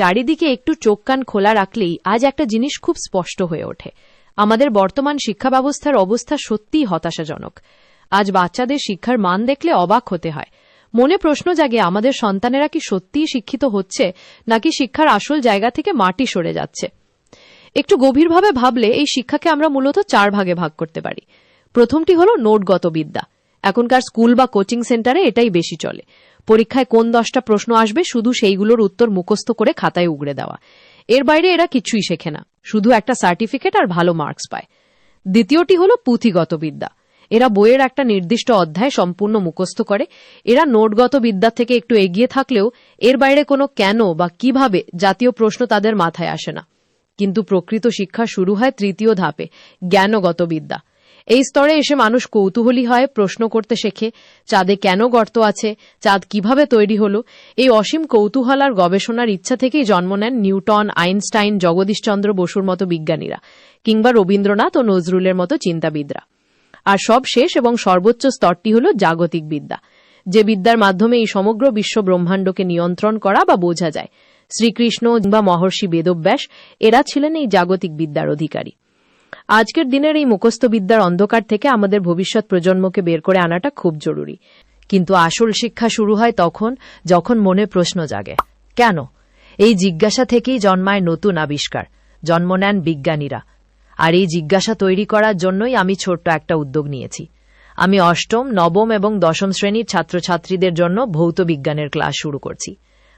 চারিদিকে একটু চোখ কান খোলা রাখলেই আজ একটা জিনিস খুব স্পষ্ট হয়ে ওঠে। আমাদের বর্তমান শিক্ষা ব্যবস্থার অবস্থা সত্যিই হতাশাজনক। আজ বাচ্চাদের শিক্ষার মান দেখলে অবাক হতে হয়। মনে প্রশ্ন জাগে, আমাদের সন্তানেরা কি সত্যিই শিক্ষিত হচ্ছে, নাকি শিক্ষার আসল জায়গা থেকে মাটি সরে যাচ্ছে? একটু গভীরভাবে ভাবলে এই শিক্ষাকে আমরা মূলত 4 ভাগে ভাগ করতে পারি। প্রথমটি হলো নোটগত বিদ্যা। এখনকার স্কুল বা কোচিং সেন্টারে এটাই বেশি চলে। পরীক্ষায় কোন 10টা প্রশ্ন আসবে শুধু সেইগুলোর উত্তর মুখস্থ করে খাতায় উগড়ে দেওয়া। এর বাইরে এরা কিছুই শেখে না, শুধু একটা সার্টিফিকেট আর ভালো মার্কস পায়। দ্বিতীয়টি হলো পুঁথিগত বিদ্যা। এরা বইয়ের একটা নির্দিষ্ট অধ্যায় সম্পূর্ণ মুখস্থ করে। এরা নোটগত বিদ্যা থেকে একটু এগিয়ে থাকলেও এর বাইরে কোনো কেন বা কিভাবে জাতীয় প্রশ্ন তাদের মাথায় আসে না। কিন্তু প্রকৃত শিক্ষা শুরু হয় তৃতীয় ধাপে, জ্ঞানগত বিদ্যা। এই স্তরে এসে মানুষ কৌতূহলী হয়, প্রশ্ন করতে শেখে। চাঁদে কেন গর্ত আছে, চাঁদ কিভাবে তৈরি হলো? এই অসীম কৌতূহল আর গবেষণার ইচ্ছা থেকেই জন্ম নেন নিউটন, আইনস্টাইন, জগদীশচন্দ্র বসুর মতো বিজ্ঞানীরা, কিংবা রবীন্দ্রনাথ ও নজরুলের মতো চিন্তাবিদরা। আর সব শেষ এবং সর্বোচ্চ স্তরটি হল জাগতিক বিদ্যা, যে বিদ্যার মাধ্যমে এই সমগ্র বিশ্ব ব্রহ্মাণ্ডকে নিয়ন্ত্রণ করা বা বোঝা যায়। শ্রীকৃষ্ণ বা মহর্ষি বেদব্যাস এরা ছিলেন এই জাগতিক বিদ্যার অধিকারী। আজকের দিনের এই মুখস্থ বিদ্যার অন্ধকার থেকে আমাদের ভবিষ্যৎ প্রজন্মকে বের করে আনাটা খুব জরুরি। কিন্তু আসল শিক্ষা শুরু হয় তখন, যখন মনে প্রশ্ন জাগে, কেন? এই জিজ্ঞাসা থেকেই জন্মায় নতুন আবিষ্কার, জন্ম নেন বিজ্ঞানীরা। আর এই জিজ্ঞাসা তৈরি করার জন্যই আমি ছোট্ট একটা উদ্যোগ নিয়েছি। আমি অষ্টম, নবম এবং দশম শ্রেণীর ছাত্রছাত্রীদের জন্য ভৌত বিজ্ঞানের ক্লাস শুরু করছি।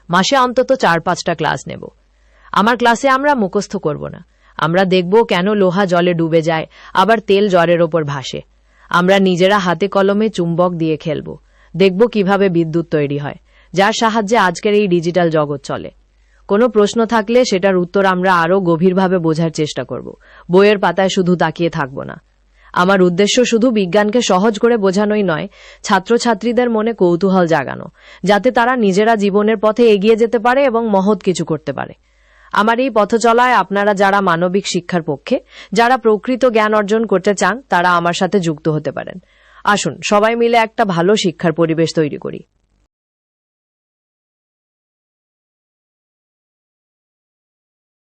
মাসে অন্তত 4-5টা ক্লাস নেব। আমার ক্লাসে আমরা মুখস্থ করব না, আমরা দেখব কেন লোহা জলে ডুবে যায়, আবার তেল জ্বরের ওপর ভাসে। আমরা নিজেরা হাতে কলমে চুম্বক দিয়ে খেলব, দেখব কিভাবে বিদ্যুৎ তৈরি হয়, যার সাহায্যে আজকের এই ডিজিটাল জগৎ চলে। কোনো প্রশ্ন থাকলে সেটার উত্তর আমরা আরও গভীরভাবে বোঝার চেষ্টা করব, বইয়ের পাতায় শুধু তাকিয়ে থাকব না। আমার উদ্দেশ্য শুধু বিজ্ঞানকে সহজ করে বোঝানোই নয়, ছাত্রছাত্রীদের মনে কৌতূহল জাগানো, যাতে তারা নিজেরা জীবনের পথে এগিয়ে যেতে পারে এবং মহৎ কিছু করতে পারে। আমার এই পথচলায় আপনারা যারা মানবিক শিক্ষার পক্ষে, যারা প্রকৃত জ্ঞান অর্জন করতে চান, তারা আমার সাথে যুক্ত হতে পারেন। আসুন সবাই মিলে একটা ভালো শিক্ষার পরিবেশ তৈরি করি।